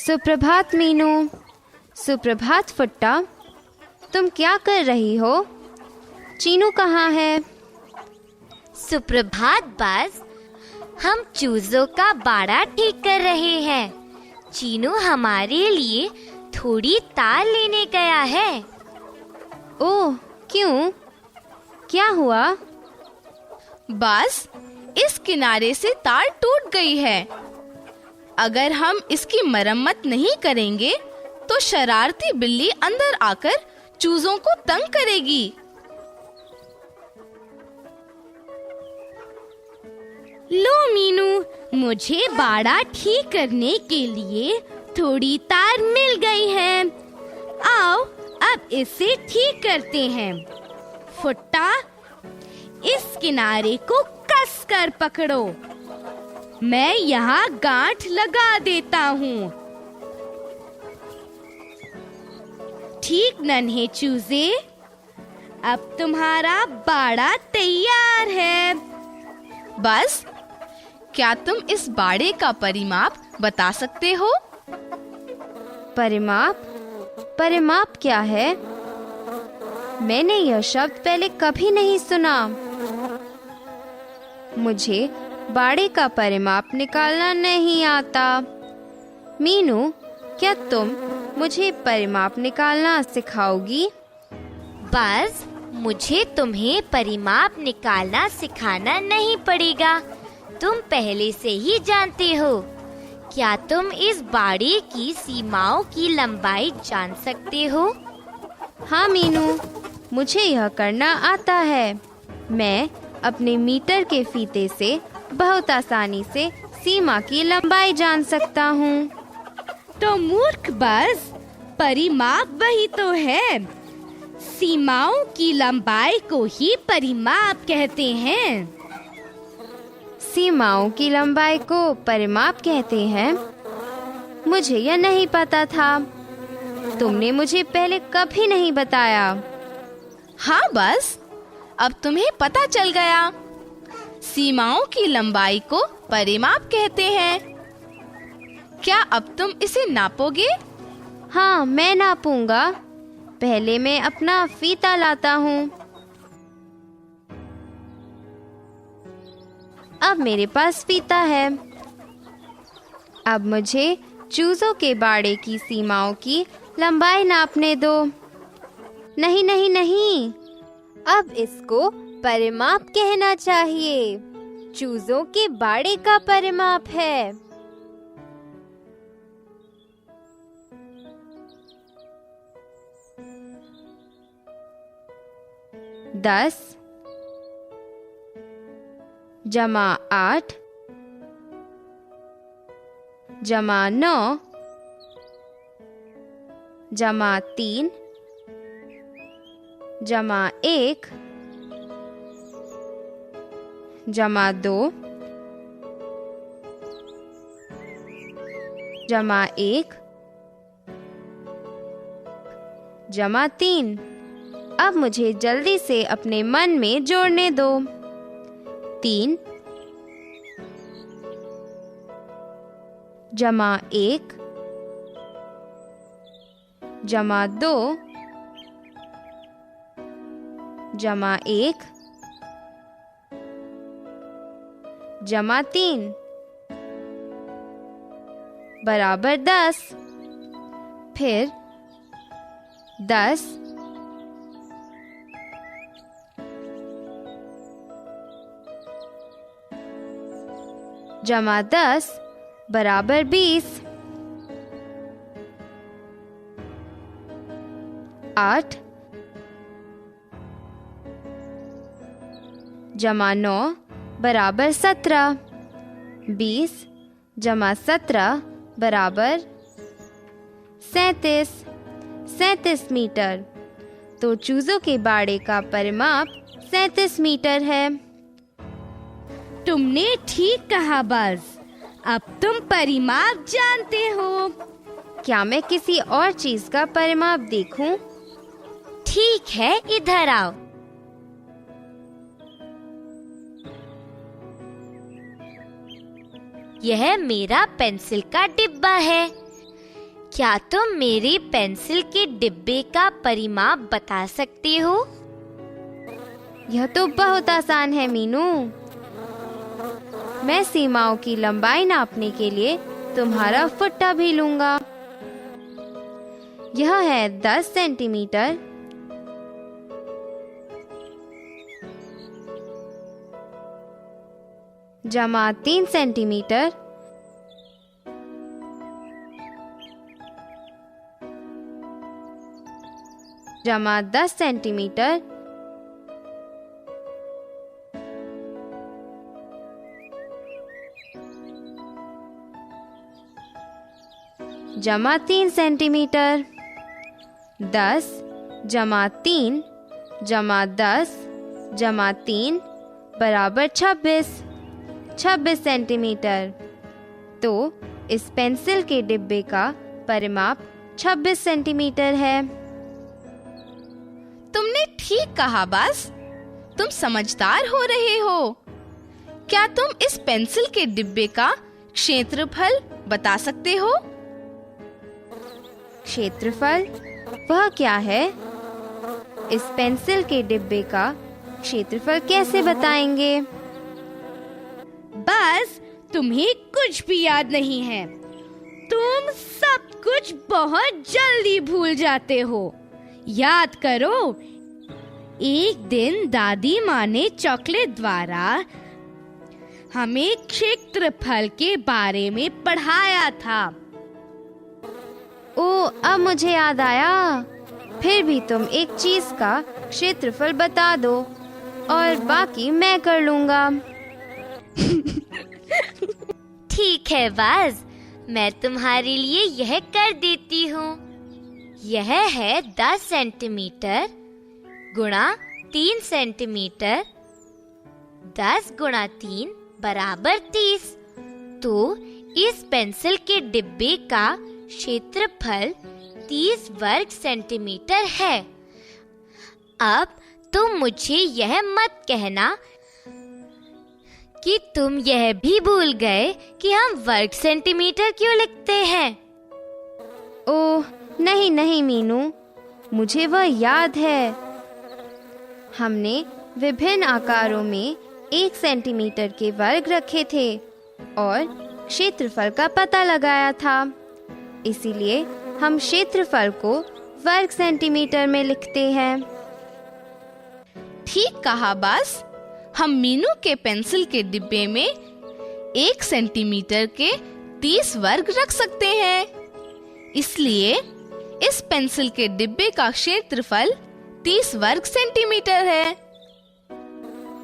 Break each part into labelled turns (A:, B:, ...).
A: सुप्रभात मीनू। सुप्रभात फुट्टा। तुम क्या कर रही हो? चीनू कहाँ है?
B: सुप्रभात बाज, हम चूजों का बाड़ा ठीक कर रहे हैं। चीनू हमारे लिए थोड़ी तार लेने गया है।
A: ओह, क्यों? क्या हुआ?
C: बाज, इस किनारे से तार टूट गई है। अगर हम इसकी मरम्मत नहीं करेंगे तो शरारती बिल्ली अंदर आकर चूजों को तंग करेगी।
B: लो मीनू, मुझे बाड़ा ठीक करने के लिए थोड़ी तार मिल गई है। आओ, अब इसे ठीक करते हैं। फुट्टा, इस किनारे को कस कर पकड़ो। मैं यहाँ गांठ लगा देता हूँ। ठीक नन्हे चूजे, अब तुम्हारा बाड़ा तैयार है।
C: बस, क्या तुम इस बाड़े का परिमाप बता सकते हो?
A: परिमाप? परिमाप क्या है? मैंने यह शब्द पहले कभी नहीं सुना। मुझे बाड़े का परिमाप निकालना नहीं आता। मीनू, क्या तुम मुझे परिमाप निकालना सिखाओगी?
B: बस, मुझे तुम्हें परिमाप निकालना सिखाना नहीं पड़ेगा। तुम पहले से ही जानते हो। क्या तुम इस बाड़े की सीमाओं की लंबाई जान सकते हो?
A: हाँ मीनू, मुझे यह करना आता है। मैं अपने मीटर के फीते से बहुत आसानी से सीमा की लंबाई जान सकता हूँ।
B: तो मूर्ख बस, परिमाप वही तो है। सीमाओं की लंबाई को ही परिमाप कहते हैं।
A: सीमाओं की लंबाई को परिमाप कहते हैं? मुझे यह नहीं पता था। तुमने मुझे पहले कभी नहीं बताया।
C: हाँ बस, अब तुम्हें पता चल गया। सीमाओं की लंबाई को परिमाप कहते हैं। क्या अब तुम इसे नापोगे?
A: हाँ, मैं नापूंगा। पहले मैं अपना फीता लाता हूँ। अब मेरे पास फीता है। अब मुझे चूजों के बाड़े की सीमाओं की लंबाई नापने दो। नहीं नहीं नहीं, अब इसको परिमाप कहना चाहिए। चूजों के बाड़े का परिमाप है। दस जमा 8 जमा 9 जमा 3 जमा 1 जमा 2 जमा 1 जमा 3। अब मुझे जल्दी से अपने मन में जोड़ने दो। 3 जमा 1 जमा 2 जमा 1 जमा 3 बराबर 10। फिर 10 जमा 10 बराबर 20। 8 जमा 9 बराबर 17। 20 जमा 17 बराबर 37। 37 मीटर। तो चूजों के बाड़े का परिमाप 37 मीटर है।
B: तुमने ठीक कहा बस, अब तुम परिमाप जानते हो।
A: क्या मैं किसी और चीज का परिमाप देखूं?
B: ठीक है, इधर आओ। यह मेरा पेंसिल का डिब्बा है।
D: क्या तुम मेरे पेंसिल के डिब्बे का परिमाप बता सकते हो?
A: यह तो बहुत आसान है मीनू। मैं सीमाओं की लंबाई नापने के लिए तुम्हारा फुट्टा भी लूंगा। यह है 10 सेंटीमीटर, जमा 3 सेंटीमीटर, जमा 10 सेंटीमीटर, जमा 3 सेंटीमीटर, 10 जमा 3 जमा 10 जमा 3 बराबर 26 सेंटीमीटर। तो इस पेंसिल के डिब्बे का परिमाप 26 सेंटीमीटर है।
C: तुमने ठीक कहा बास, तुम समझदार हो रहे हो। क्या तुम इस पेंसिल के डिब्बे का क्षेत्रफल बता सकते हो?
A: क्षेत्रफल वह क्या है? इस पेंसिल के डिब्बे का क्षेत्रफल कैसे बताएंगे?
B: बस तुम्हें कुछ भी याद नहीं है। तुम सब कुछ बहुत जल्दी भूल जाते हो। याद करो, एक दिन दादी माँ ने चॉकलेट द्वारा हमें क्षेत्रफल के बारे में पढ़ाया था।
A: ओ, अब मुझे याद आया। फिर भी तुम एक चीज का क्षेत्रफल बता दो और बाकी मैं कर लूंगा।
D: ठीक है बाज, मैं तुम्हारे लिए यह कर देती हूँ। यह है 10 सेंटीमीटर गुणा 3 सेंटीमीटर। 10 गुणा 3 बराबर 30। तो इस पेंसिल के डिब्बे का क्षेत्रफल 30 वर्ग सेंटीमीटर है। अब तुम मुझे यह मत कहना कि तुम यह भी भूल गए कि हम वर्ग सेंटीमीटर क्यों लिखते हैं।
A: ओह नहीं नहीं मीनू, मुझे वह याद है। हमने विभिन्न आकारों में 1 सेंटीमीटर के वर्ग रखे थे और क्षेत्रफल का पता लगाया था। इसीलिए हम क्षेत्रफल को वर्ग सेंटीमीटर में लिखते हैं।
C: ठीक कहा बास, हम मीनू के पेंसिल के डिब्बे में 1 सेंटीमीटर के 30 वर्ग रख सकते हैं। इसलिए इस पेंसिल के डिब्बे का क्षेत्रफल 30 वर्ग सेंटीमीटर है।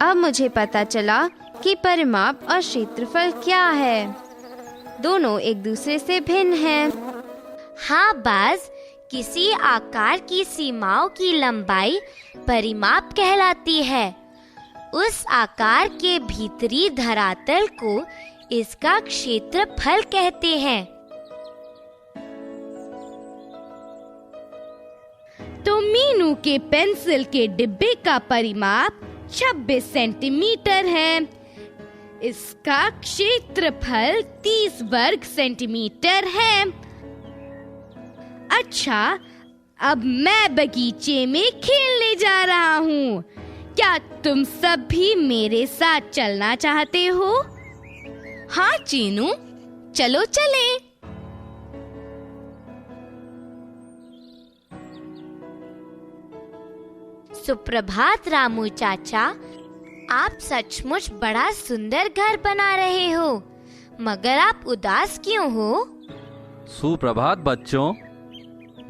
A: अब मुझे पता चला कि परिमाप और क्षेत्रफल क्या है। दोनों एक दूसरे से भिन्न हैं।
D: हाँ बाज, किसी आकार की सीमाओं की लंबाई परिमाप कहलाती है। उस आकार के भीतरी धरातल को इसका क्षेत्रफल कहते हैं।
B: तो मीनू के पेंसिल के डिब्बे का परिमाप 26 सेंटीमीटर है। इसका क्षेत्रफल 30 वर्ग सेंटीमीटर है। अच्छा, अब मैं बगीचे में खेलने जा रहा हूँ। क्या तुम सब भी मेरे साथ चलना चाहते हो?
C: हाँ चीनू, चलो चलें।
D: सुप्रभात रामू चाचा, आप सचमुच बड़ा सुंदर घर बना रहे हो, मगर आप उदास क्यों हो?
E: सुप्रभात बच्चों,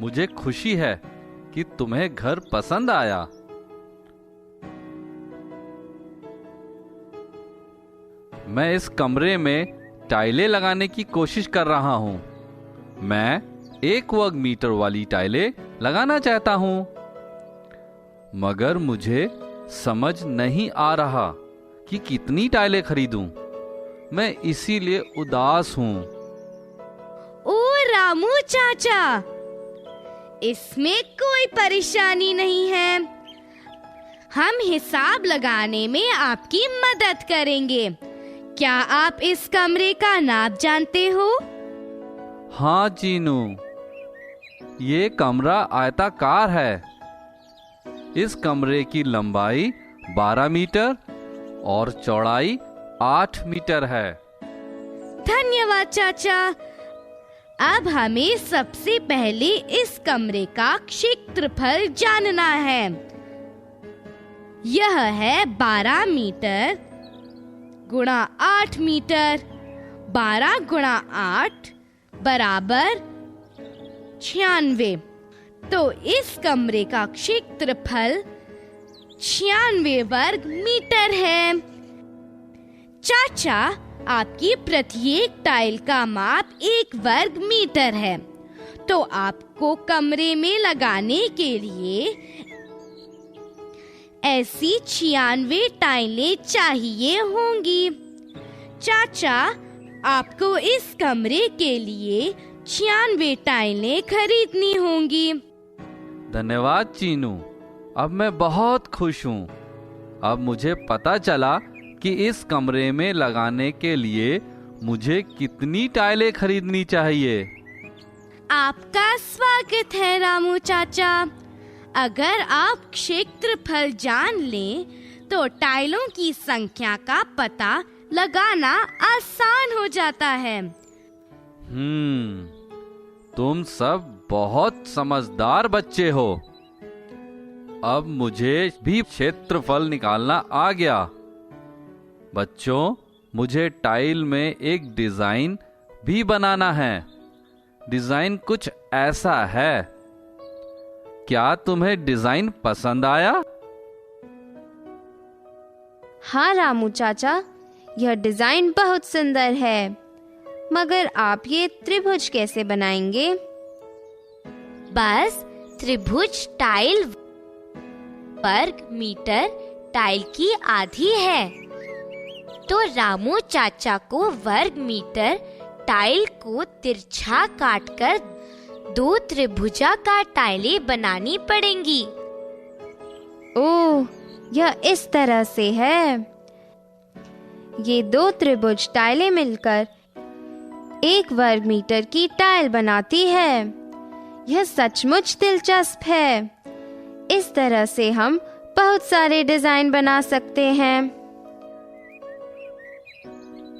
E: मुझे खुशी है कि तुम्हें घर पसंद आया। मैं इस कमरे में टाइलें लगाने की कोशिश कर रहा हूँ। मैं 1 वर्ग मीटर वाली टाइलें लगाना चाहता हूँ, मगर मुझे समझ नहीं आ रहा कि कितनी टाइलें खरीदूं। मैं इसीलिए उदास हूँ।
B: ओ रामू चाचा, इसमें कोई परेशानी नहीं है। हम हिसाब लगाने में आपकी मदद करेंगे। क्या आप इस कमरे का नाप जानते हो?
E: हाँ चीनू, ये कमरा आयताकार है। इस कमरे की लंबाई 12 मीटर और चौड़ाई 8 मीटर है।
B: धन्यवाद चाचा। अब हमें सबसे पहले इस कमरे का क्षेत्रफल जानना है। यह है 12 मीटर गुणा 8 मीटर। 12 गुणा 8 बराबर 96। तो इस कमरे का क्षेत्रफल 96 वर्ग मीटर है। चाचा, आपकी प्रत्येक टाइल का माप 1 वर्ग मीटर है, तो आपको कमरे में लगाने के लिए ऐसी 96 टाइलें चाहिए होंगी। चाचा, आपको इस कमरे के लिए 96 टाइलें खरीदनी होंगी।
E: धन्यवाद चीनू, अब मैं बहुत खुश हूँ। अब मुझे पता चला कि इस कमरे में लगाने के लिए मुझे कितनी टाइलें खरीदनी चाहिए।
B: आपका स्वागत है रामू चाचा। अगर आप क्षेत्रफल जान लें तो टाइलों की संख्या का पता लगाना आसान हो जाता है।
E: तुम सब बहुत समझदार बच्चे हो। अब मुझे भी क्षेत्रफल निकालना आ गया। बच्चों, मुझे टाइल में एक डिजाइन भी बनाना है। डिजाइन कुछ ऐसा है। क्या तुम्हें डिजाइन पसंद आया?
A: हाँ रामू चाचा, यह डिजाइन बहुत सुंदर है। मगर आप ये त्रिभुज कैसे बनाएंगे?
D: बस त्रिभुज टाइल वर्ग मीटर टाइल की आधी है, तो रामू चाचा को वर्ग मीटर टाइल को तिरछा काटकर 2 त्रिभुजाकार टाइलें बनानी पड़ेंगी।
A: ओह, यह इस तरह से है। ये 2 त्रिभुज टाइलें मिलकर 1 वर्ग मीटर की टाइल बनाती है। यह सचमुच दिलचस्प है। इस तरह से हम बहुत सारे डिजाइन बना सकते हैं।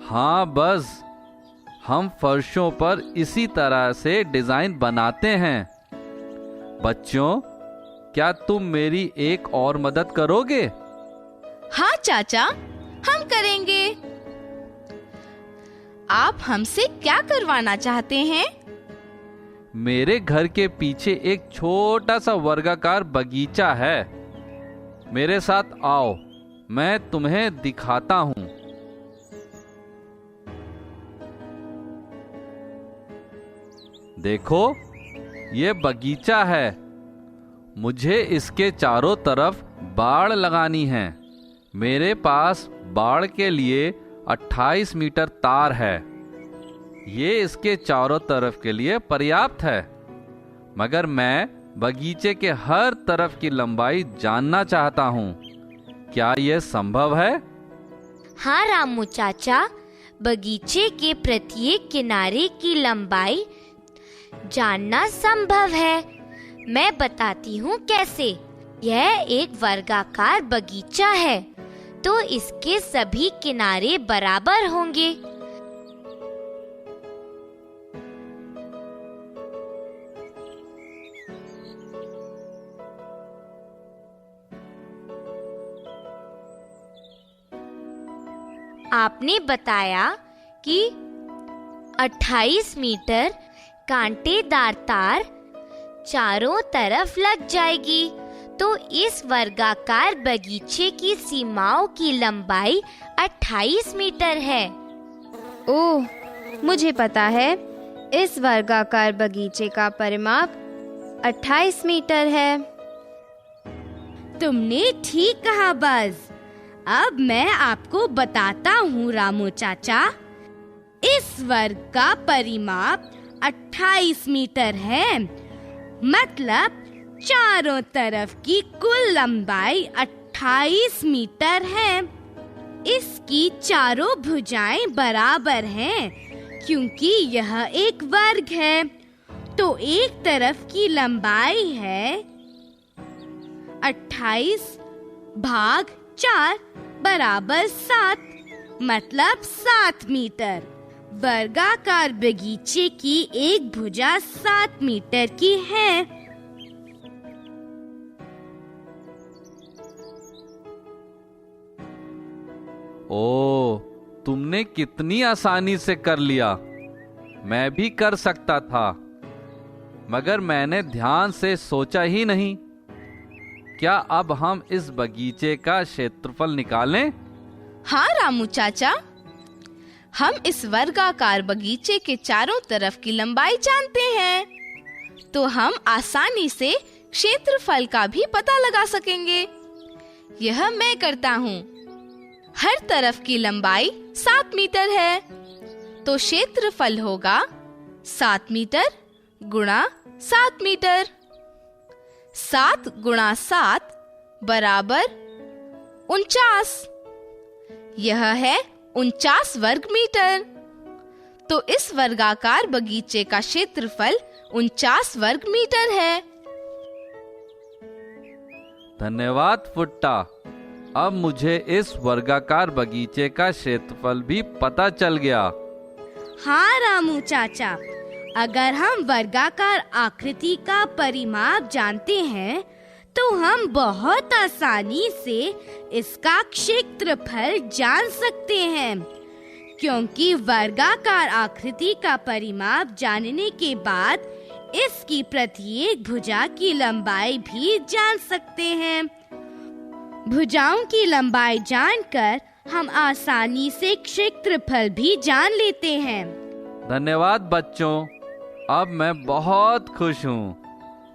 E: हाँ, बस हम फर्शों पर इसी तरह से डिजाइन बनाते हैं। बच्चों, क्या तुम मेरी एक और मदद करोगे?
C: हाँ चाचा, हम करेंगे। आप हमसे क्या करवाना चाहते हैं?
E: मेरे घर के पीछे एक छोटा सा वर्गाकार बगीचा है। मेरे साथ आओ, मैं तुम्हें दिखाता हूँ। देखो, ये बगीचा है। मुझे इसके चारों तरफ बाड़ लगानी है। मेरे पास बाड़ के लिए 28 मीटर तार है। ये इसके चारों तरफ के लिए पर्याप्त है। मगर मैं बगीचे के हर तरफ की लंबाई जानना चाहता हूँ। क्या यह संभव है?
D: हाँ रामू चाचा, बगीचे के प्रत्येक किनारे की लंबाई जानना संभव है। मैं बताती हूँ कैसे। यह एक वर्गाकार बगीचा है, तो इसके सभी किनारे बराबर होंगे। आपने बताया कि 28 मीटर कांटेदार तार चारों तरफ लग जाएगी, तो इस वर्गाकार बगीचे की सीमाओं की लंबाई 28 मीटर है।
A: ओह, मुझे पता है। इस वर्गाकार बगीचे का परिमाप 28 मीटर है।
B: तुमने ठीक कहा बज़। अब मैं आपको बताता हूँ रामू चाचा। इस वर्ग का परिमाप 28 मीटर है, मतलब चारों तरफ की कुल लंबाई 28 मीटर है। इसकी चारों भुजाएं बराबर हैं, क्योंकि यह एक वर्ग है। तो एक तरफ की लंबाई है 28 भाग 4 बराबर 7, मतलब 7 मीटर। वर्गाकार बगीचे की एक भुजा 7 मीटर की है।
E: ओ, तुमने कितनी आसानी से कर लिया। मैं भी कर सकता था, मगर मैंने ध्यान से सोचा ही नहीं। क्या अब हम इस बगीचे का क्षेत्रफल निकालें?
C: हाँ रामू चाचा, हम इस वर्गाकार बगीचे के चारों तरफ की लंबाई जानते हैं, तो हम आसानी से क्षेत्रफल का भी पता लगा सकेंगे। यह मैं करता हूँ। हर तरफ की लंबाई 7 मीटर है, तो क्षेत्रफल होगा 7 मीटर गुणा 7 मीटर। 7 गुणा 7 बराबर 49। यह है 49 वर्ग मीटर। तो इस वर्गाकार बगीचे का क्षेत्रफल 49 वर्ग मीटर है।
E: धन्यवाद फुट्टा। अब मुझे इस वर्गाकार बगीचे का क्षेत्रफल भी पता चल गया।
B: हाँ रामू चाचा, अगर हम वर्गाकार आकृति का परिमाप जानते हैं तो हम बहुत आसानी से इसका क्षेत्रफल जान सकते हैं, क्योंकि वर्गाकार आकृति का परिमाप जानने के बाद इसकी प्रत्येक भुजा की लंबाई भी जान सकते हैं। भुजाओं की लंबाई जानकर हम आसानी से क्षेत्रफल भी जान लेते हैं।
E: धन्यवाद बच्चों, अब मैं बहुत खुश हूँ।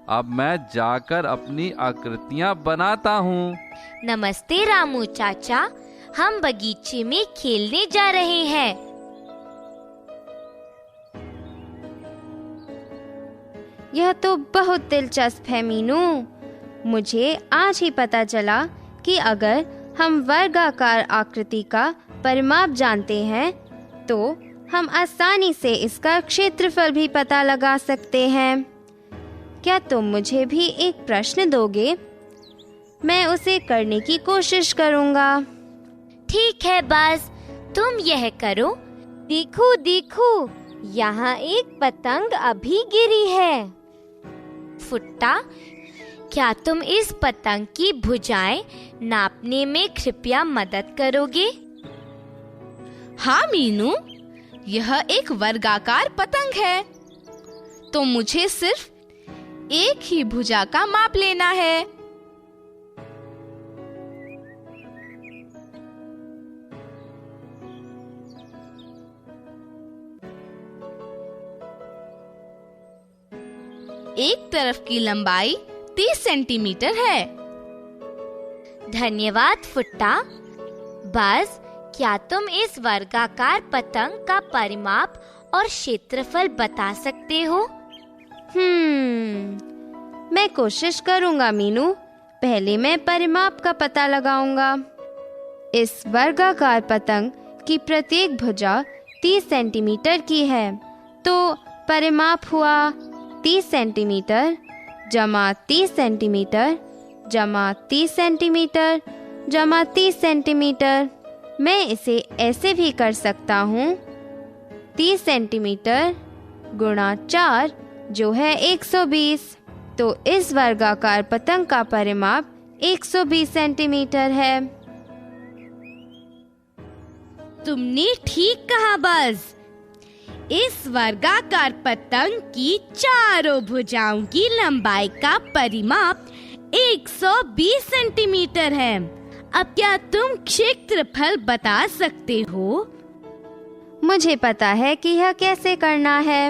E: अब मैं जाकर अपनी आकृतियाँ बनाता हूँ।
D: नमस्ते रामू चाचा, हम बगीचे में खेलने जा रहे हैं।
A: यह तो बहुत दिलचस्प है मीनू। मुझे आज ही पता चला कि अगर हम वर्गाकार आकृति का परिमाप जानते हैं तो हम आसानी से इसका क्षेत्रफल भी पता लगा सकते हैं। क्या तुम मुझे भी एक प्रश्न दोगे? मैं उसे करने की कोशिश करूंगा।
D: ठीक है बाज, तुम यह करो। देखो देखो, यहाँ एक पतंग अभी गिरी है। फुट्टा, क्या तुम इस पतंग की भुजाएं नापने में कृपया मदद करोगे?
C: हाँ मीनू, यह एक वर्गाकार पतंग है, तो मुझे सिर्फ एक ही भुजा का माप लेना है। एक तरफ की लंबाई 30 सेंटीमीटर है।
D: धन्यवाद फुट्टा। बाज, क्या तुम इस वर्गाकार पतंग का परिमाप और क्षेत्रफल बता सकते हो?
A: मैं कोशिश करूंगा मीनू। पहले मैं परिमाप का पता लगाऊंगा। इस वर्गाकार पतंग की प्रत्येक भुजा 30 सेंटीमीटर की है, तो परिमाप हुआ 30 सेंटीमीटर जमा 30 सेंटीमीटर जमा 30 सेंटीमीटर जमा 30 सेंटीमीटर। मैं इसे ऐसे भी कर सकता हूँ, 30 सेंटीमीटर गुणा 4 जो है 120। तो इस वर्गाकार पतंग का परिमाप 120 सेंटीमीटर है।
B: तुमने ठीक कहा बाज। इस वर्गाकार पतंग की चारों भुजाओं की लंबाई का परिमाप 120 सेंटीमीटर है। अब क्या तुम क्षेत्रफल बता सकते हो?
A: मुझे पता है कि यह कैसे करना है।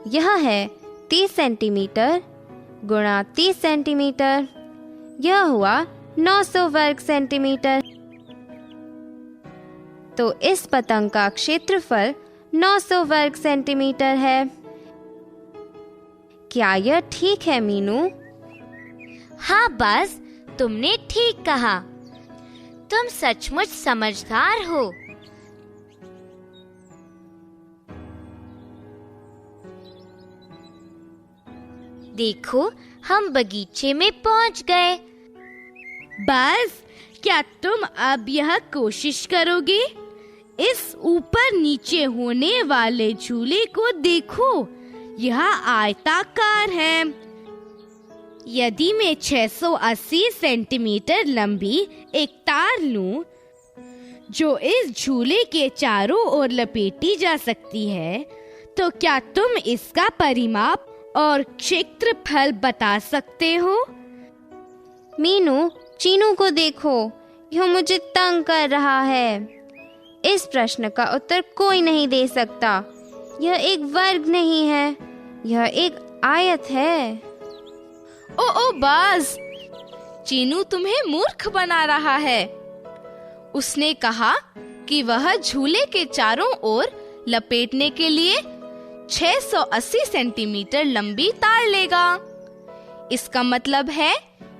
A: यह है 30 सेंटीमीटर गुणा 30 सेंटीमीटर। यह हुआ 900 वर्ग सेंटीमीटर। तो इस पतंग का क्षेत्रफल 900 वर्ग सेंटीमीटर है। क्या यह ठीक है मीनू?
D: हाँ बाज, तुमने ठीक कहा। तुम सचमुच समझदार हो। देखो, हम बगीचे में पहुंच गए।
B: बस, क्या तुम अब यह कोशिश करोगे? इस ऊपर नीचे होने वाले झूले को देखो, यह आयताकार है। यदि मैं 680 सेंटीमीटर लंबी एक तार लूं, जो इस झूले के चारों ओर लपेटी जा सकती है, तो क्या तुम इसका परिमाप और क्षेत्रफल बता सकते हो?
A: मीनू, चीनू को देखो, यह मुझे तंग कर रहा है। इस प्रश्न का उत्तर कोई नहीं दे सकता। यह एक वर्ग नहीं है, यह एक आयत है।
C: ओ बाज, चीनू तुम्हें मूर्ख बना रहा है। उसने कहा कि वह झूले के चारों ओर लपेटने के लिए 680 सेंटीमीटर लंबी तार लेगा। इसका मतलब है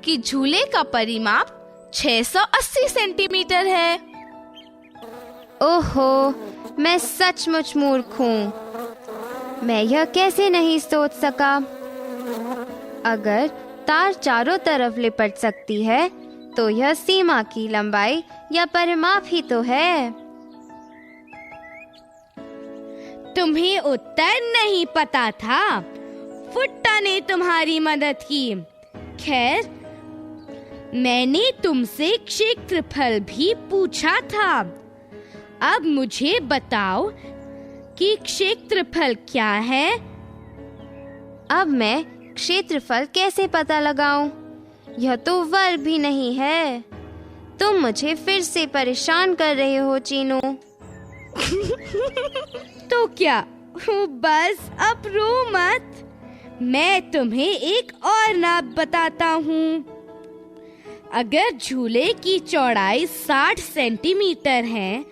C: कि झूले का परिमाप 680 सेंटीमीटर है।
A: ओहो, मैं सचमुच मूर्ख हूँ। मैं यह कैसे नहीं सोच सका? अगर तार चारों तरफ लिपट सकती है, तो यह सीमा की लंबाई या परिमाप ही तो है।
B: तुम्हें उत्तर नहीं पता था, फुट्टा ने तुम्हारी मदद की। खैर, मैंने तुमसे क्षेत्रफल भी पूछा था। अब मुझे बताओ कि क्षेत्रफल क्या है?
A: अब मैं क्षेत्रफल कैसे पता लगाऊं? यह तो वर्ग भी नहीं है। तुम मुझे फिर से परेशान कर रहे हो चीनू।
B: तो क्या? बस अब रो मत। मैं तुम्हें एक और नाप बताता हूँ। अगर झूले की चौड़ाई 60 सेंटीमीटर है,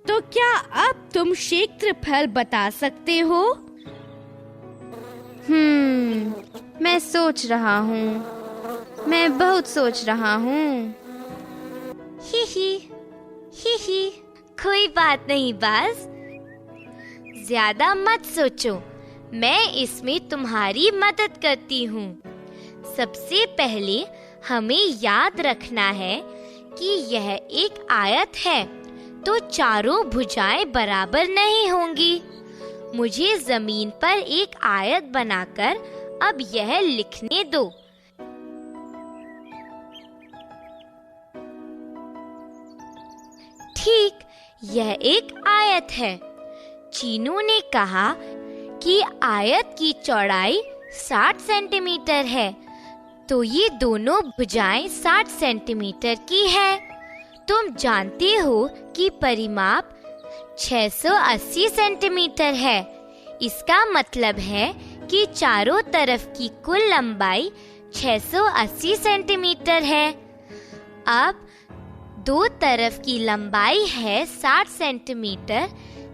B: तो क्या अब तुम क्षेत्रफल बता सकते हो?
A: मैं सोच रहा हूँ। मैं बहुत सोच रहा हूँ।
D: ही ही, कोई बात नहीं बाज, ज्यादा मत सोचो, मैं इसमें तुम्हारी मदद करती हूँ। सबसे पहले हमें याद रखना है कि यह एक आयत है, तो चारों भुजाएं बराबर नहीं होंगी। मुझे जमीन पर एक आयत बनाकर अब यह लिखने दो। ठीक, यह एक आयत है। चीनू ने कहा कि आयत की चौड़ाई 60 सेंटीमीटर है, तो ये दोनों भुजाएं 60 सेंटीमीटर की है। तुम जानते हो कि परिमाप 680 सेंटीमीटर है। इसका मतलब है कि चारों तरफ की कुल लंबाई 680 सेंटीमीटर है। अब दो तरफ की लंबाई है 60 सेंटीमीटर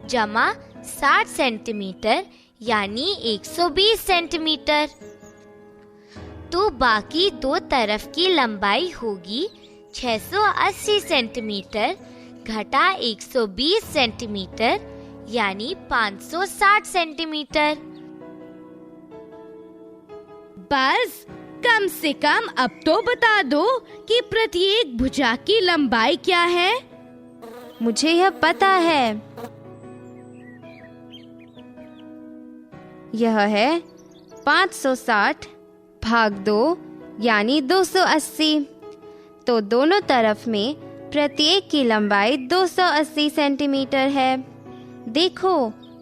D: जमा 60 सेंटीमीटर यानी 120 सेंटीमीटर। तो बाकी दो तरफ की लंबाई होगी 680 सेंटीमीटर घटा 120 सेंटीमीटर यानी 560 सेंटीमीटर।
B: बस, कम से कम अब तो बता दो कि प्रत्येक भुजा की लंबाई क्या है।
A: मुझे यह पता है। यह है 560 भाग 2 यानी 280। तो दोनों तरफ में प्रत्येक की लंबाई 280 सेंटीमीटर है। देखो,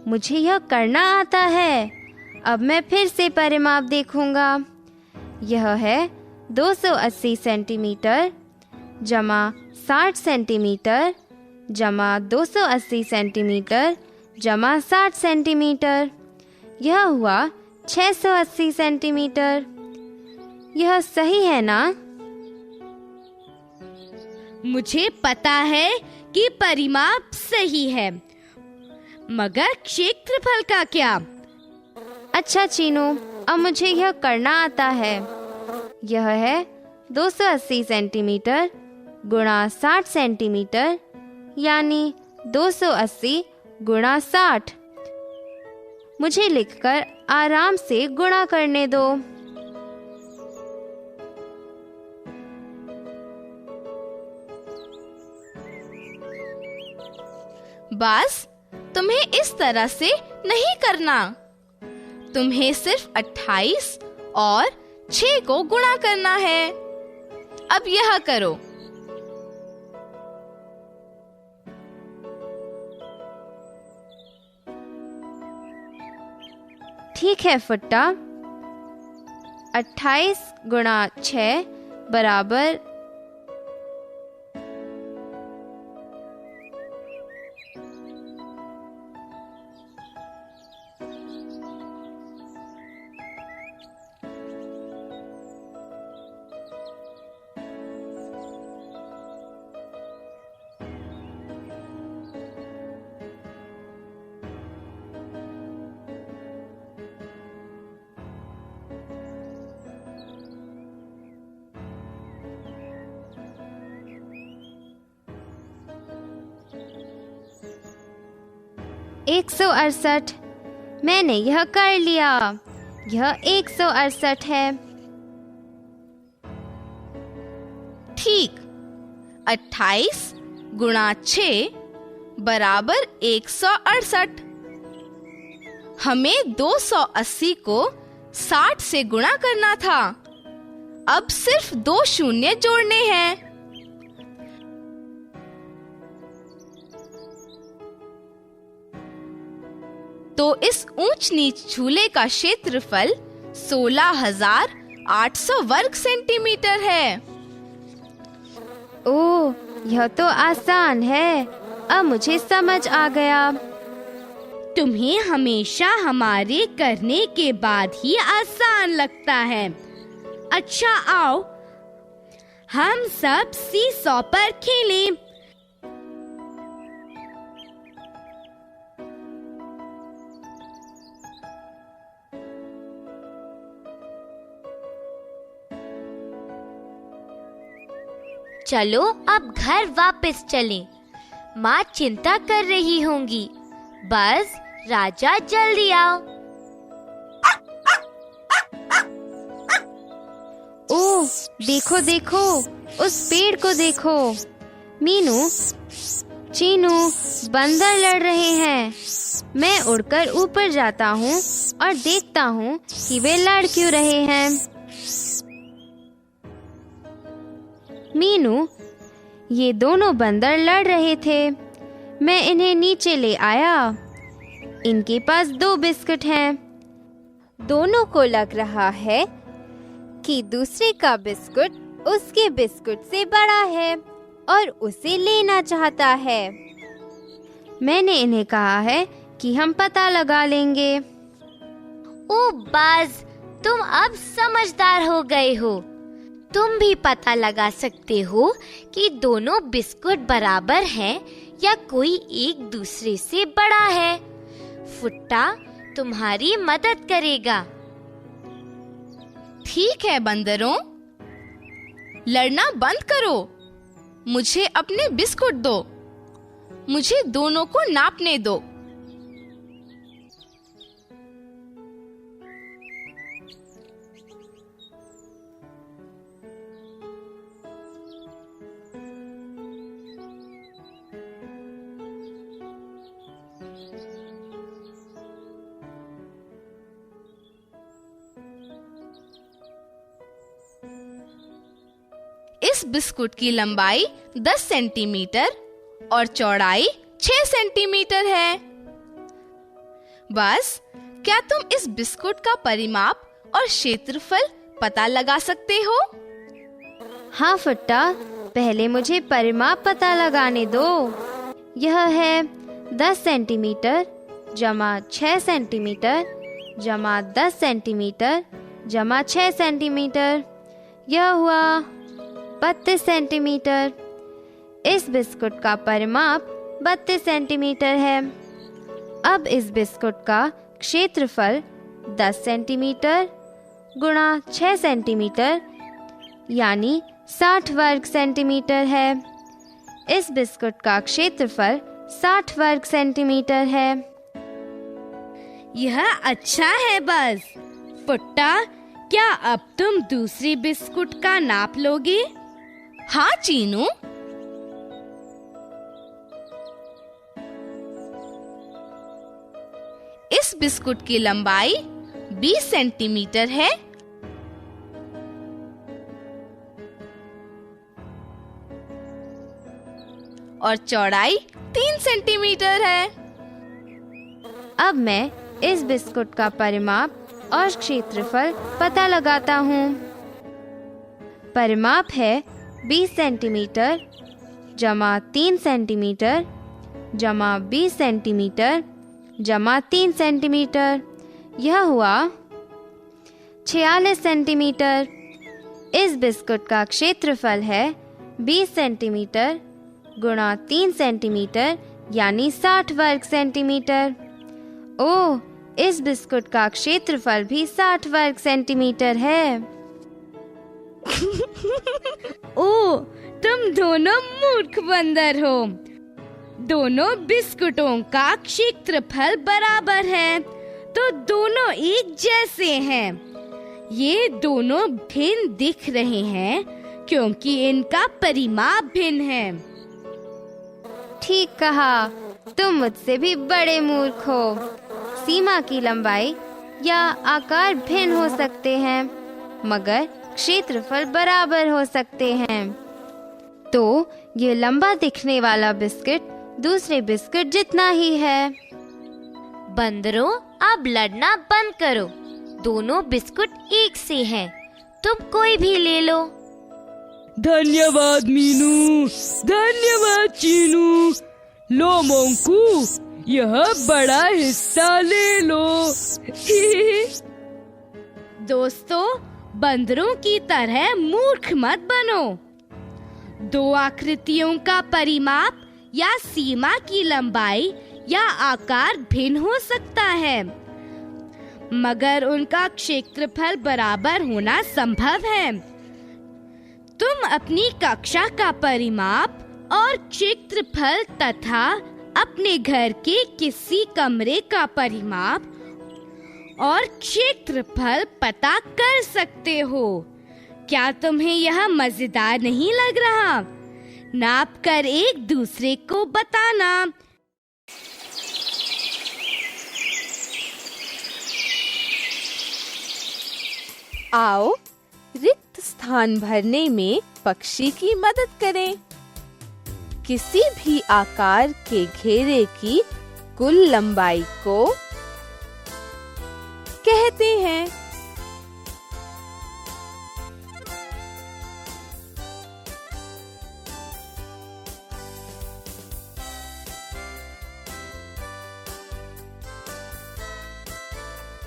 A: मुझे यह करना आता है। अब मैं फिर से परिमाप देखूंगा। यह है 280 सेंटीमीटर जमा 60 सेंटीमीटर जमा 280 सेंटीमीटर जमा 60 सेंटीमीटर। यह हुआ 680 सेंटीमीटर। यह सही है ना?
B: मुझे पता है कि परिमाप सही है, मगर क्षेत्रफल का क्या?
A: अच्छा चीनू, अब मुझे यह करना आता है। यह है 280 सेंटीमीटर गुणा 60 सेंटीमीटर यानी 280 गुणा 60। मुझे लिखकर आराम से गुणा करने दो।
C: बास, तुम्हें इस तरह से नहीं करना। तुम्हें सिर्फ 28 और 6 को गुणा करना है। अब यह करो।
A: ठीक है फुट्टा। 28 गुणा 6 बराबर 168। मैंने यह कर लिया। यह 168 है।
C: ठीक। 28 गुणा 6 बराबर 168। हमें 280 को 60 से गुणा करना था। अब सिर्फ 2 शून्य जोड़ने हैं। तो इस ऊंच नीच झूले का क्षेत्रफल 16,800 वर्ग सेंटीमीटर है।
A: ओह, यह तो आसान है। अब मुझे समझ आ गया।
B: तुम्हें हमेशा हमारे करने के बाद ही आसान लगता है। अच्छा आओ, हम सब सीसॉ पर खेलें।
D: चलो अब घर वापस चलें। माँ चिंता कर रही होंगी। बस राजा जल्दी आओ।
A: ओह, देखो देखो, उस पेड़ को देखो। मीनू, चीनू, बंदर लड़ रहे हैं। मैं उड़कर ऊपर जाता हूँ और देखता हूँ कि वे लड़ क्यों रहे हैं। मीनू, ये दोनों बंदर लड़ रहे थे। मैं इन्हें नीचे ले आया। इनके पास 2 बिस्कुट हैं। दोनों को लग रहा है कि दूसरे का बिस्कुट उसके बिस्कुट से बड़ा है और उसे लेना चाहता है। मैंने इन्हें कहा है कि हम पता लगा लेंगे।
D: ओ बाज, तुम अब समझदार हो गए हो। तुम भी पता लगा सकते हो कि दोनों बिस्कुट बराबर हैं या कोई एक दूसरे से बड़ा है। फुट्टा तुम्हारी मदद करेगा।
C: ठीक है बंदरों, लड़ना बंद करो। मुझे अपने बिस्कुट दो। मुझे दोनों को नापने दो। इस बिस्कुट की लंबाई 10 सेंटीमीटर और चौड़ाई 6 सेंटीमीटर है। बस, क्या तुम इस बिस्कुट का परिमाप और क्षेत्रफल पता लगा सकते हो?
A: हाँ फुट्टा, पहले मुझे परिमाप पता लगाने दो। यह है 10 सेंटीमीटर जमा 6 सेंटीमीटर जमा 10 सेंटीमीटर जमा 6 सेंटीमीटर। यह हुआ 32 सेंटीमीटर। इस बिस्कुट का परिमाप 32 सेंटीमीटर है। अब इस बिस्कुट का क्षेत्रफल 10 सेंटीमीटर गुणा 6 सेंटीमीटर यानी 60 वर्ग सेंटीमीटर है। इस बिस्कुट का क्षेत्रफल 60 वर्ग सेंटीमीटर है।
B: यह अच्छा है बस। फुट्टा, क्या अब तुम दूसरी बिस्कुट का नाप लोगे?
C: हाँ चीनू। इस बिस्कुट की लंबाई 20 सेंटीमीटर है और चौड़ाई 3 सेंटीमीटर है।
A: अब मैं इस बिस्कुट का परिमाप और क्षेत्रफल पता लगाता हूँ। परिमाप है 20 सेंटीमीटर जमा 3 सेंटीमीटर जमा 20 सेंटीमीटर जमा 3 सेंटीमीटर, यह हुआ 46 सेंटीमीटर। इस बिस्कुट का क्षेत्रफल है 20 सेंटीमीटर गुणा 3 सेंटीमीटर यानी 60 वर्ग सेंटीमीटर। ओह, इस बिस्कुट का क्षेत्रफल भी 60 वर्ग सेंटीमीटर है।
B: ओ, तुम दोनों मूर्ख बंदर हो। दोनों बिस्कुटों का क्षेत्रफल बराबर है, तो दोनों एक जैसे हैं। ये दोनों भिन्न दिख रहे हैं क्योंकि इनका परिमाप भिन्न है।
A: ठीक कहा, तुम मुझसे भी बड़े मूर्ख हो। सीमा की लंबाई या आकार भिन्न हो सकते हैं, मगर क्षेत्रफल बराबर हो सकते हैं। तो ये लंबा दिखने वाला बिस्किट दूसरे बिस्किट जितना ही है।
D: बंदरों, अब लड़ना बंद करो। दोनों बिस्कुट एक से हैं। तुम कोई भी ले लो।
F: धन्यवाद मीनू, धन्यवाद चीनू। लो मोंकू, यह बड़ा हिस्सा ले लो।
B: दोस्तों, बंदरों की तरह मूर्ख मत बनो। दो आकृतियों का परिमाप या सीमा की लंबाई या आकार भिन्न हो सकता है, मगर उनका क्षेत्रफल बराबर होना संभव है। तुम अपनी कक्षा का परिमाप और क्षेत्रफल तथा अपने घर के किसी कमरे का परिमाप और क्षेत्रफल पता कर सकते हो। क्या तुम्हें यह मजेदार नहीं लग रहा? नाप कर एक दूसरे को बताना।
C: आओ रिक्त स्थान भरने में पक्षी की मदद करें। किसी भी आकार के घेरे की कुल लंबाई को कहते हैं।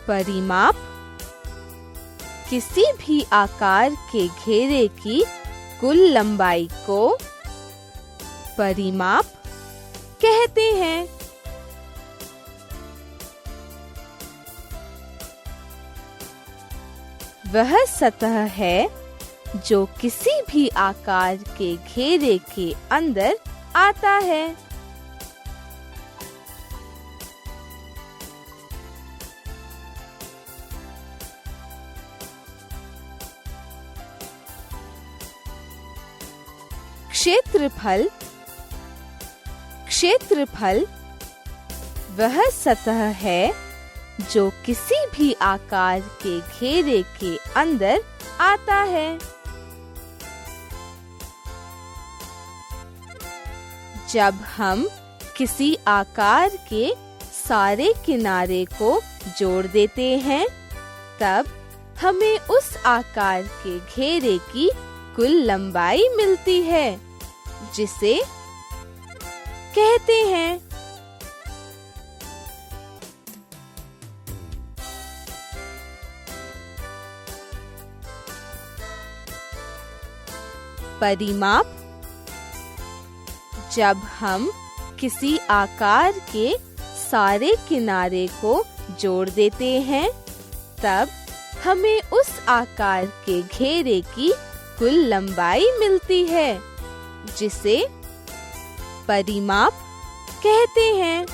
C: परिमाप किसी भी आकार के घेरे की कुल लंबाई को परिमाप कहते हैं। वह सतह है जो किसी भी आकार के घेरे के अंदर आता है। क्षेत्रफल वह सतह है जो किसी भी आकार के घेरे के अंदर आता है। जब हम किसी आकार के सारे किनारे को जोड़ देते हैं, तब हमें उस आकार के घेरे की कुल लंबाई मिलती है, जिसे कहते हैं। परिमाप जब हम किसी आकार के सारे किनारे को जोड़ देते हैं, तब हमें उस आकार के घेरे की कुल लंबाई मिलती है, जिसे परिमाप कहते हैं।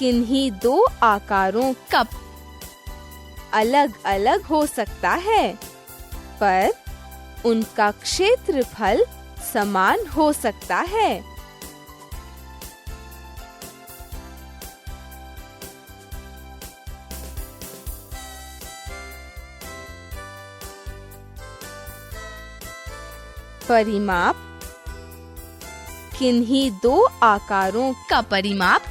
G: किन्हीं दो आकारों
C: का
G: अलग अलग हो सकता है, पर उनका क्षेत्रफल समान हो सकता है। परिमाप किन्हीं दो आकारों
C: का परिमाप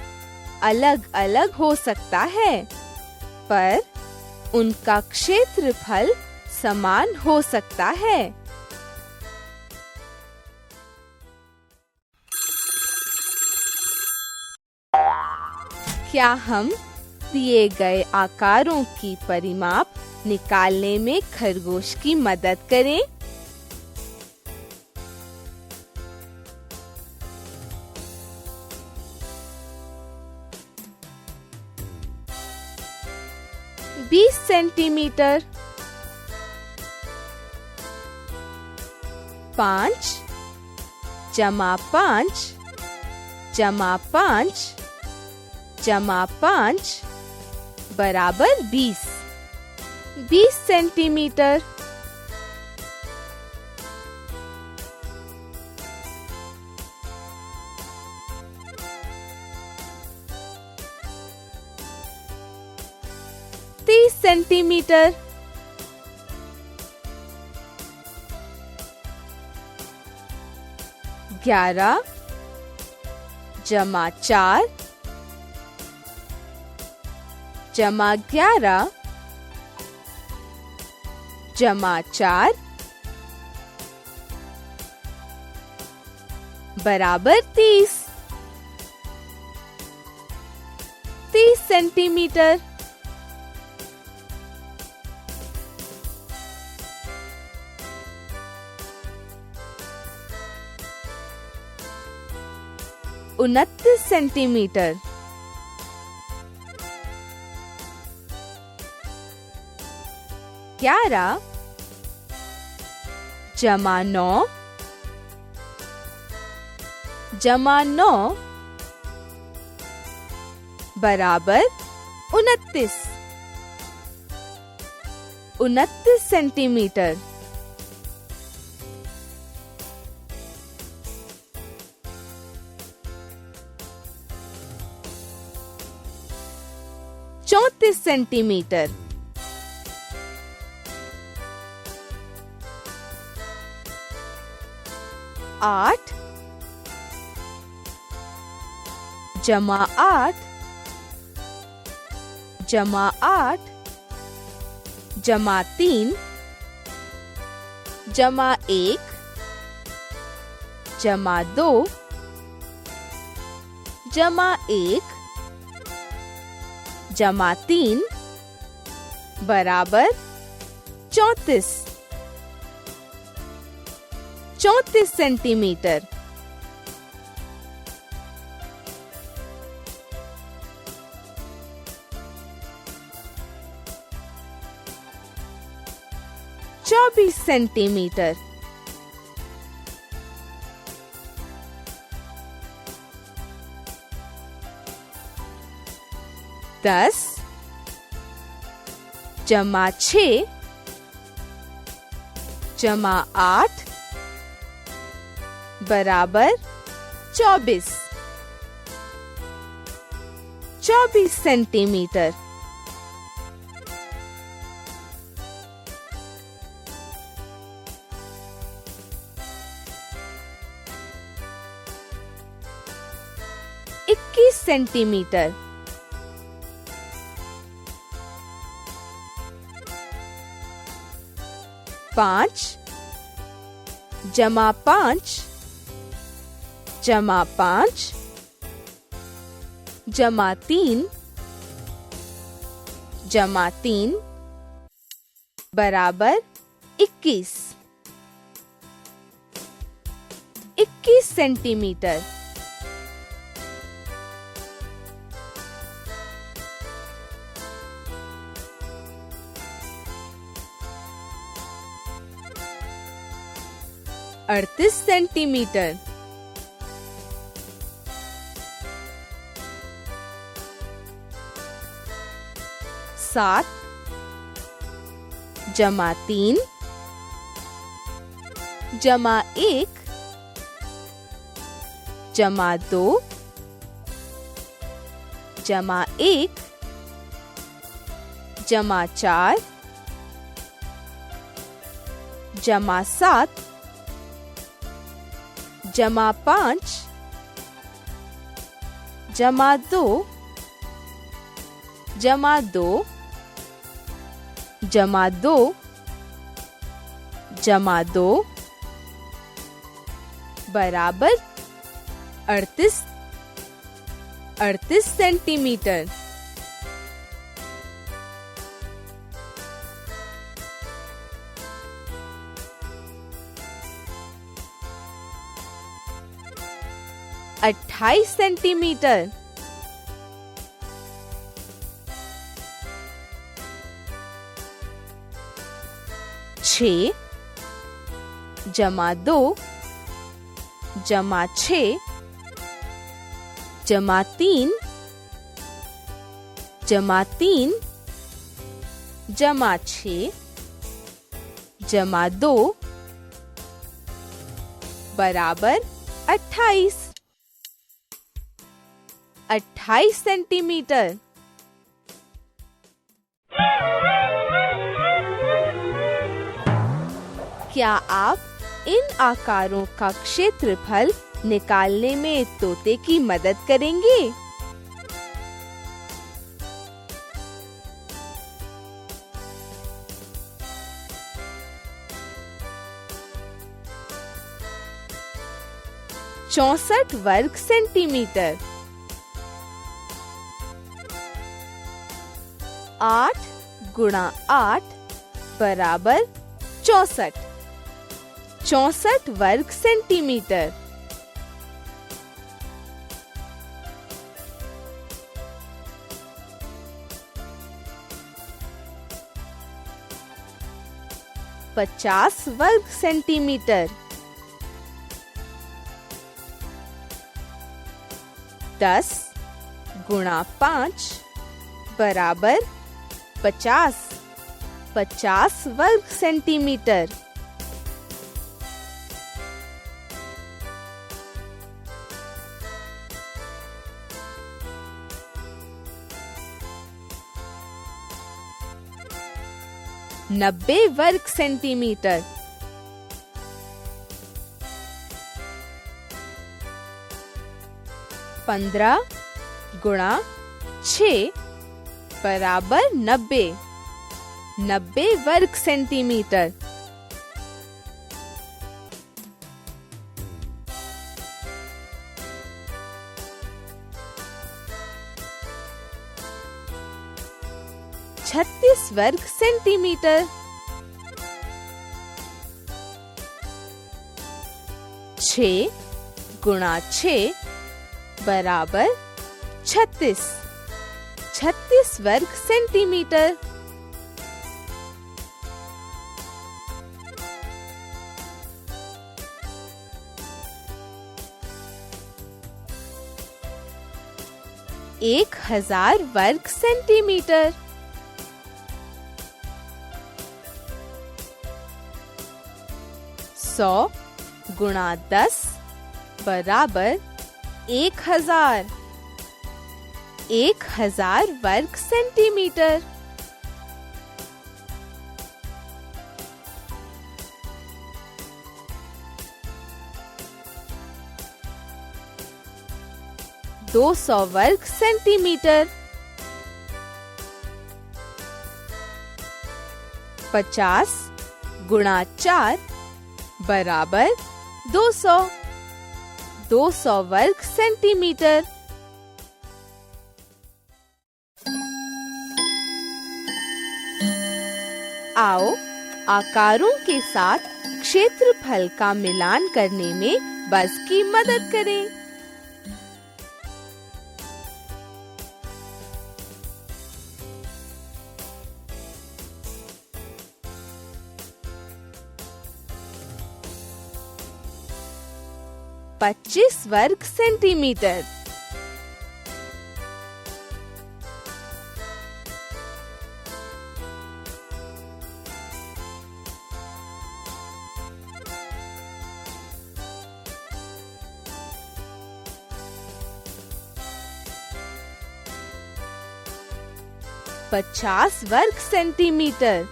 G: अलग अलग हो सकता है, पर उनका क्षेत्रफल समान हो सकता है। क्या हम दिए गए आकारों की परिमाप निकालने में खरगोश की मदद करें? बीस सेंटीमीटर, 5 जमा 5 जमा 5 जमा 5 बराबर 20। 20 सेंटीमीटर, 30 सेंटीमीटर, 11 जमा 4 जमा 11 जमा 4 बराबर 30। 30 सेंटीमीटर, 29 सेंटीमीटर, 11 जमा 9 जमा 9 बराबर 29। 29 सेंटीमीटर, 34 सेंटीमीटर, 8 जमा 8 जमा 8 जमा 3 जमा 1 जमा 2 जमा 1 जमा 3 बराबर 34। 34 सेंटीमीटर, 24 सेंटीमीटर, 10 जमा 6 जमा 8 बराबर 24। 24 सेंटीमीटर, 21 सेंटीमीटर, 5 जमा 5 जमा 5 जमा 3 जमा 3 बराबर 21। 21 सेंटीमीटर, 38 सेंटीमीटर, 40 7 जमा 3 जमा 1 जमा 2 जमा 1 जमा 4 जमा 7 जमा 5 जमा 2 जमा 2 जमा 2 जमा 2 बराबर 38 सेंटीमीटर। अट्ठाईस सेंटीमीटर। छः जमा 2 जमा 6 जमा 3 जमा 3 जमा 6 जमा 2 बराबर 28 सेंटीमीटर। क्या आप इन आकारों का क्षेत्रफल निकालने में तोते की मदद करेंगे? चौसठ वर्ग सेंटीमीटर। 8 गुणा 8 बराबर 64। 64 वर्ग सेंटीमीटर। पचास वर्ग सेंटीमीटर। 10 गुणा 5 बराबर 50। 50 वर्ग सेंटीमीटर। नब्बे वर्ग सेंटीमीटर। 15 गुणा 6 बराबर 90। 90 वर्ग सेंटीमीटर। छत्तीस वर्ग सेंटीमीटर। 6 गुणा 6 बराबर 36। 36 वर्ग सेंटीमीटर। एक 1000 वर्ग सेंटीमीटर। 100 गुणा 10 बराबर 1000। 1000 वर्ग सेंटीमीटर। दो 200 वर्ग सेंटीमीटर। 50 गुणा 4 बराबर 200। 200 वर्ग सेंटीमीटर। आओ आकारों के साथ क्षेत्रफल का मिलान करने में बज़ की मदद करें। पच्चीस वर्ग सेंटीमीटर। 50 वर्ग सेंटीमीटर।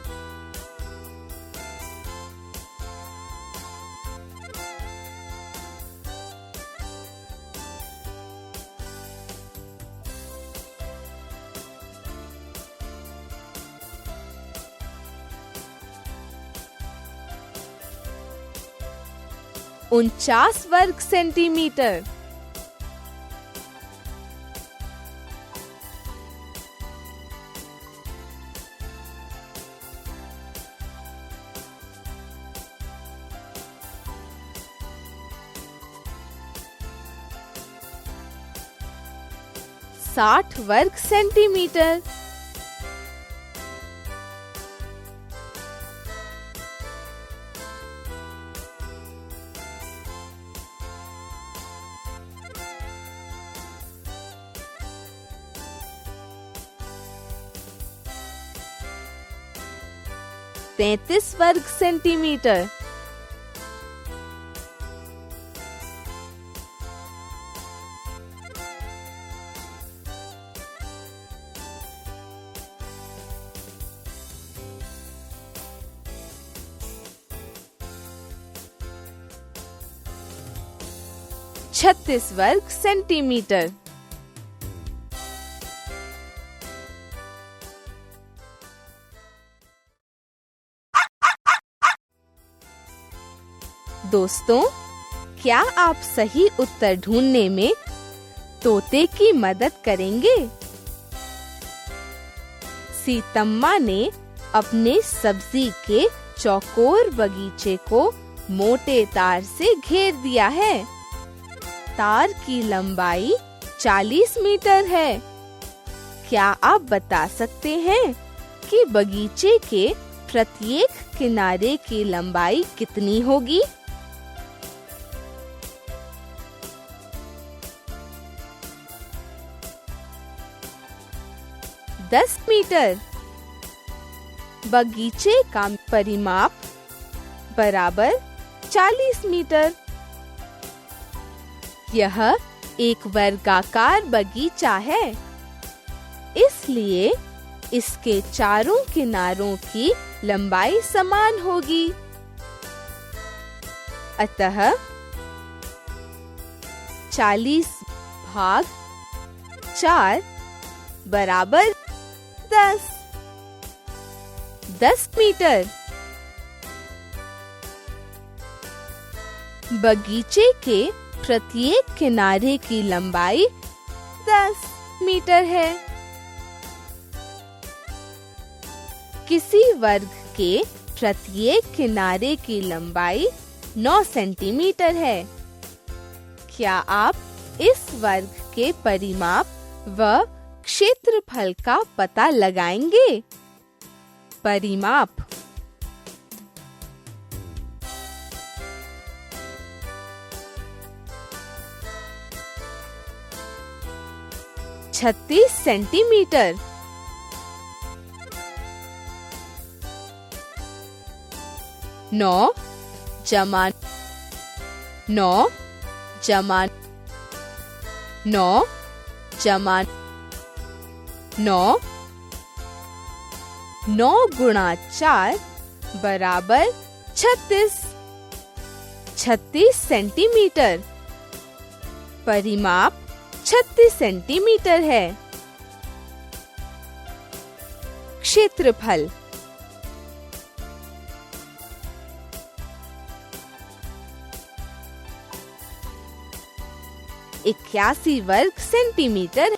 G: उनचास वर्ग सेंटीमीटर। साठ वर्ग सेंटीमीटर। तैंतीस वर्ग सेंटीमीटर। छत्तीस वर्ग सेंटीमीटर। दोस्तों, क्या आप सही उत्तर ढूंढने में तोते की मदद करेंगे? सीतम्मा ने अपने सब्जी के चौकोर बगीचे को मोटे तार से घेर दिया है। तार की लंबाई 40 मीटर है। क्या आप बता सकते हैं कि बगीचे के प्रत्येक किनारे की लंबाई कितनी होगी? 10 मीटर। बगीचे का परिमाप बराबर 40 मीटर। यह एक वर्गाकार बगीचा है, इसलिए इसके चारों किनारों की लंबाई समान होगी। अतः 40 भाग 4 बराबर 10। 10 मीटर। बगीचे के प्रत्येक किनारे की लंबाई 10 मीटर है। किसी वर्ग के प्रत्येक किनारे की लंबाई 9 सेंटीमीटर है। क्या आप इस वर्ग के परिमाप व क्षेत्रफल का पता लगाएंगे? परिमाप 36 सेंटीमीटर। नौ जमा 9 जमा 9 जमा 9 9 गुणा 4 बराबर 36। 36 सेंटीमीटर। परिमाप 36 सेंटीमीटर है। क्षेत्रफल 81 वर्ग सेंटीमीटर।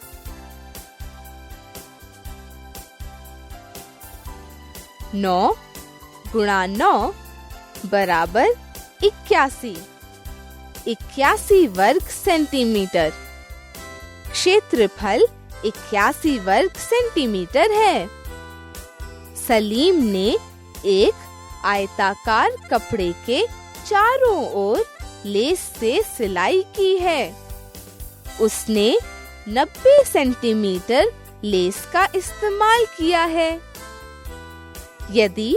G: 9 गुणा 9 बराबर 81। 81 वर्ग सेंटीमीटर। क्षेत्रफल 81 वर्ग सेंटीमीटर है। सलीम ने एक आयताकार कपड़े के चारों ओर लेस से सिलाई की है। उसने 90 सेंटीमीटर लेस का इस्तेमाल किया है। यदि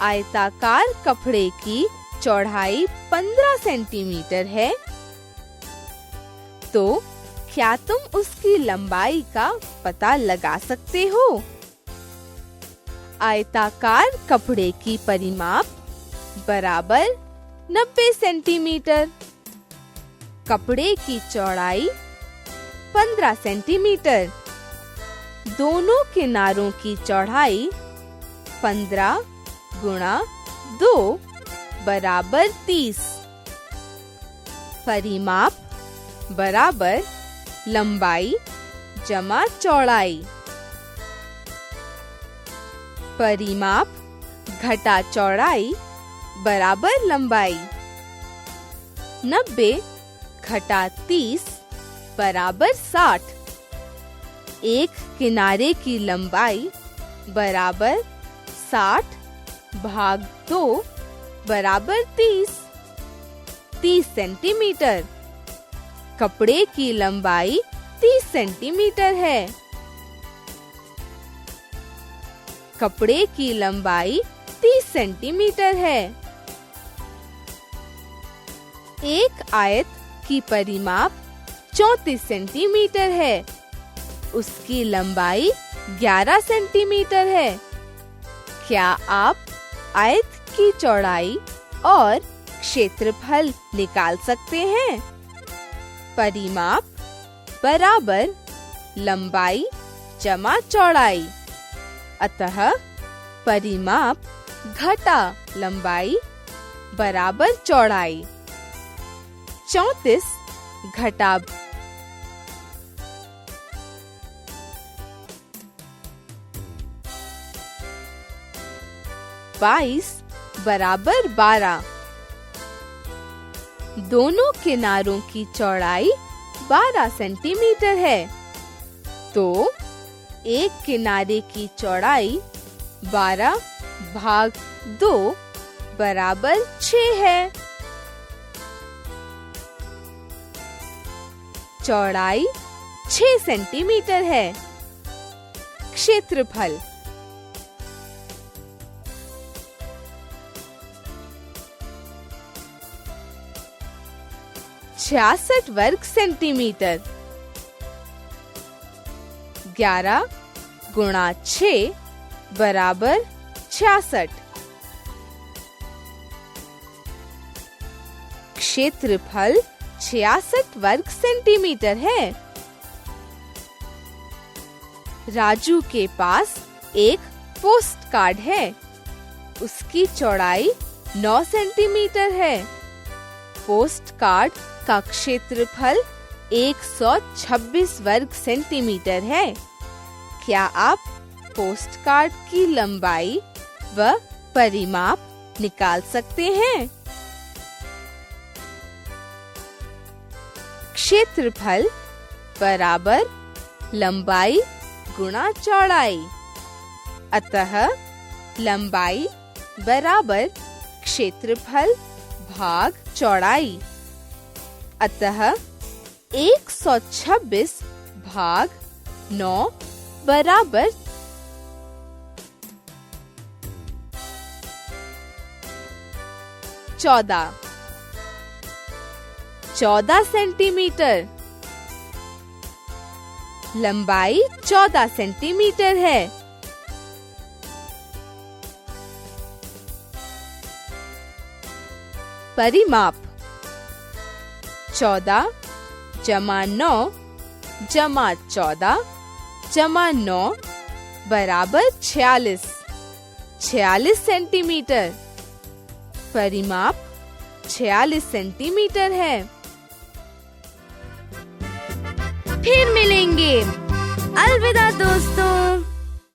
G: आयताकार कपड़े की चौड़ाई 15 सेंटीमीटर है, तो क्या तुम उसकी लंबाई का पता लगा सकते हो? आयताकार कपड़े की परिमाप बराबर 90 सेंटीमीटर। कपड़े की चौड़ाई 15 सेंटीमीटर। दोनों किनारों की चौड़ाई 15 गुणा 2 बराबर 30। परिमाप बराबर लंबाई जमा चौड़ाई। परिमाप घटा चौड़ाई बराबर लंबाई। 90 घटा 30 बराबर 60। एक किनारे की लंबाई बराबर 60 भाग 2 बराबर 30 सेंटीमीटर। कपड़े की लंबाई 30 सेंटीमीटर है। कपड़े की लंबाई 30 सेंटीमीटर है। एक आयत की परिमाप 34 सेंटीमीटर है। उसकी लंबाई 11 सेंटीमीटर है। क्या आप आयत की चौड़ाई और क्षेत्रफल निकाल सकते हैं? परिमाप बराबर लंबाई जमा चौड़ाई। अतः परिमाप घटा लंबाई बराबर चौड़ाई। 34 घटा 22 बराबर 12। दोनों किनारों की चौड़ाई 12 सेंटीमीटर है, तो एक किनारे की चौड़ाई 12 भाग 2 बराबर 6 है। चौड़ाई 6 सेंटीमीटर है। क्षेत्रफल 66 वर्ग सेंटीमीटर। 11 गुणा 6 बराबर 66। क्षेत्रफल 66 वर्ग सेंटीमीटर है। राजू के पास एक पोस्ट कार्ड है। उसकी चौड़ाई 9 सेंटीमीटर है। पोस्ट कार्ड का क्षेत्रफल 126 वर्ग सेंटीमीटर है। क्या आप पोस्ट कार्ड की लंबाई व परिमाप निकाल सकते हैं? क्षेत्रफल बराबर लंबाई गुणा चौड़ाई। अतः लंबाई बराबर क्षेत्रफल भाग चौड़ाई। अतः 126 भाग 9 बराबर 14 सेंटीमीटर। लंबाई 14 सेंटीमीटर है। परिमाप 14 जमा 9 जमा 14 जमा 9 बराबर 46 सेंटीमीटर। परिमाप 46 सेंटीमीटर है।
B: फिर मिलेंगे। अलविदा दोस्तों।